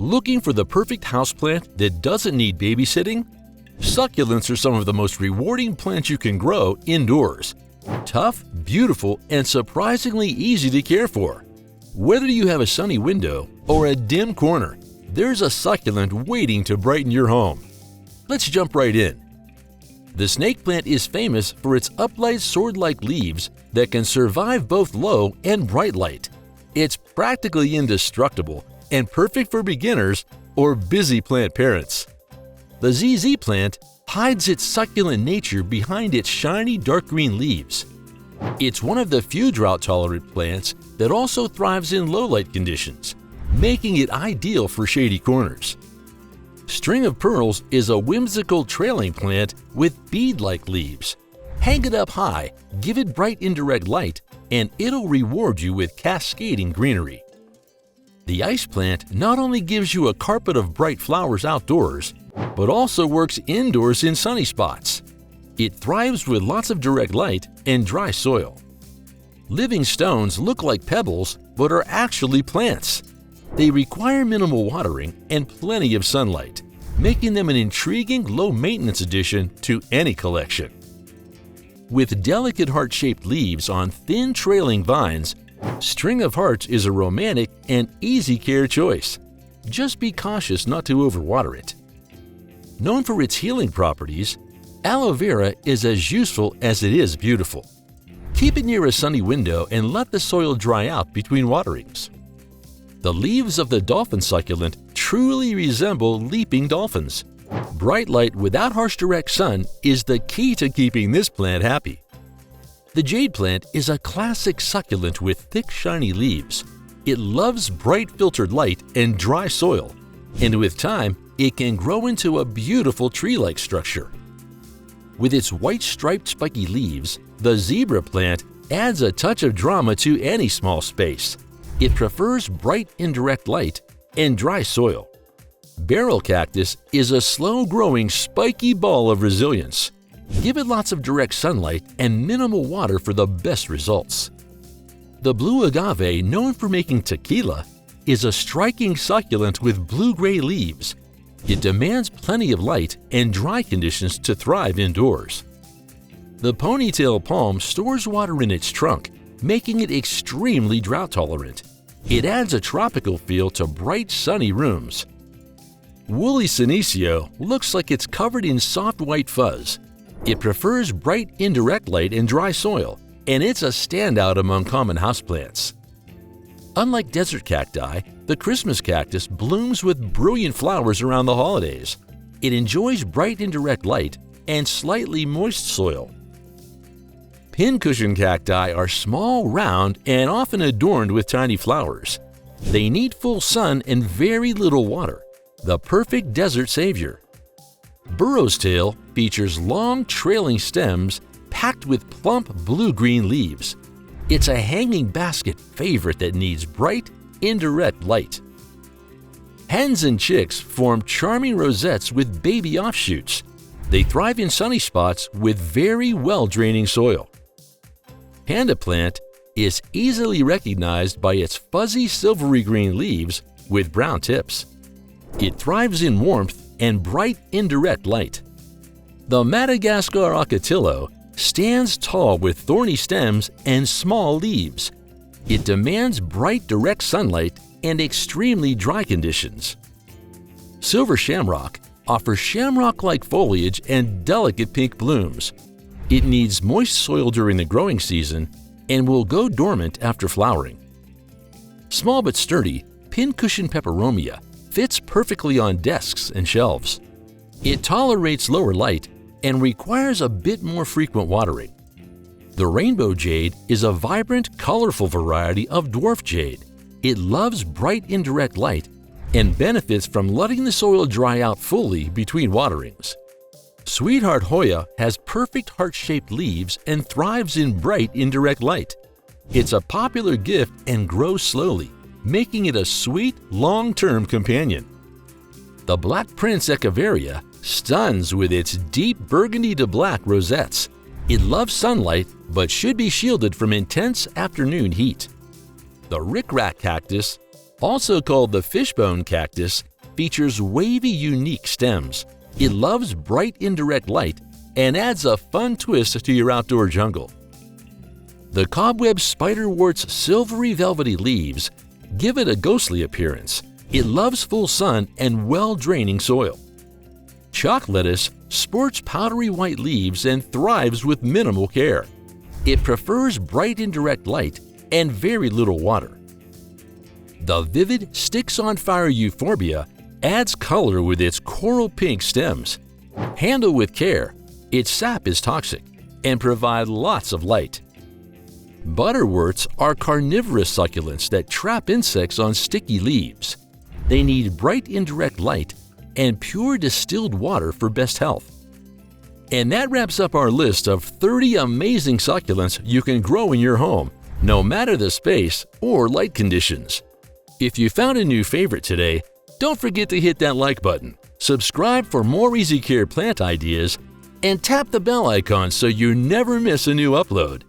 Looking for the perfect houseplant that doesn't need babysitting? Succulents are some of the most rewarding plants you can grow indoors. Tough, beautiful, and surprisingly easy to care for. Whether you have a sunny window or a dim corner, there's a succulent waiting to brighten your home. Let's jump right in. The snake plant is famous for its upright sword-like leaves that can survive both low and bright light. It's practically indestructible and perfect for beginners or busy plant parents. The ZZ plant hides its succulent nature behind its shiny dark green leaves. It's one of the few drought-tolerant plants that also thrives in low-light conditions, making it ideal for shady corners. String of Pearls is a whimsical trailing plant with bead-like leaves. Hang it up high, give it bright indirect light, and it'll reward you with cascading greenery. The ice plant not only gives you a carpet of bright flowers outdoors, but also works indoors in sunny spots. It thrives with lots of direct light and dry soil. Living stones look like pebbles, but are actually plants. They require minimal watering and plenty of sunlight, making them an intriguing low-maintenance addition to any collection. With delicate heart-shaped leaves on thin trailing vines, String of Hearts is a romantic and easy-care choice. Just be cautious not to overwater it. Known for its healing properties, aloe vera is as useful as it is beautiful. Keep it near a sunny window and let the soil dry out between waterings. The leaves of the dolphin succulent truly resemble leaping dolphins. Bright light without harsh direct sun is the key to keeping this plant happy. The jade plant is a classic succulent with thick, shiny leaves. It loves bright filtered light and dry soil, and with time, it can grow into a beautiful tree-like structure. With its white striped spiky leaves, the zebra plant adds a touch of drama to any small space. It prefers bright indirect light and dry soil. Barrel cactus is a slow-growing spiky ball of resilience. Give it lots of direct sunlight and minimal water for the best results. The blue agave, known for making tequila, is a striking succulent with blue-gray leaves. It demands plenty of light and dry conditions to thrive indoors. The ponytail palm stores water in its trunk, making it extremely drought-tolerant. It adds a tropical feel to bright, sunny rooms. Woolly senecio looks like it's covered in soft white fuzz. It prefers bright indirect light and dry soil, and it's a standout among common houseplants. Unlike desert cacti, the Christmas cactus blooms with brilliant flowers around the holidays. It enjoys bright indirect light and slightly moist soil. Pincushion cacti are small, round, and often adorned with tiny flowers. They need full sun and very little water, the perfect desert savior. Burro's tail features long, trailing stems packed with plump blue-green leaves. It's a hanging basket favorite that needs bright, indirect light. Hens and chicks form charming rosettes with baby offshoots. They thrive in sunny spots with very well-draining soil. Panda plant is easily recognized by its fuzzy silvery green leaves with brown tips. It thrives in warmth and bright indirect light. The Madagascar ocotillo stands tall with thorny stems and small leaves. It demands bright direct sunlight and extremely dry conditions. Silver shamrock offers shamrock-like foliage and delicate pink blooms. It needs moist soil during the growing season and will go dormant after flowering. Small but sturdy, pincushion peperomia fits perfectly on desks and shelves. It tolerates lower light and requires a bit more frequent watering. The rainbow jade is a vibrant, colorful variety of dwarf jade. It loves bright indirect light and benefits from letting the soil dry out fully between waterings. Sweetheart Hoya has perfect heart-shaped leaves and thrives in bright indirect light. It's a popular gift and grows slowly, making it a sweet, long-term companion. The Black Prince Echeveria stuns with its deep burgundy to black rosettes. It loves sunlight but should be shielded from intense afternoon heat. The rickrack cactus, also called the fishbone cactus, features wavy, unique stems. It loves bright indirect light and adds a fun twist to your outdoor jungle. The cobweb spiderwort's silvery velvety leaves give it a ghostly appearance. It loves full sun and well-draining soil. Chalk lettuce sports powdery white leaves and thrives with minimal care. It prefers bright indirect light and very little water. The vivid sticks-on-fire euphorbia adds color with its coral pink stems. Handle with care. Its sap is toxic and provide lots of light. Butterworts are carnivorous succulents that trap insects on sticky leaves. They need bright indirect light and pure distilled water for best health. And that wraps up our list of 30 amazing succulents you can grow in your home, no matter the space or light conditions. If you found a new favorite today, don't forget to hit that like button, subscribe for more easy care plant ideas, and tap the bell icon so you never miss a new upload.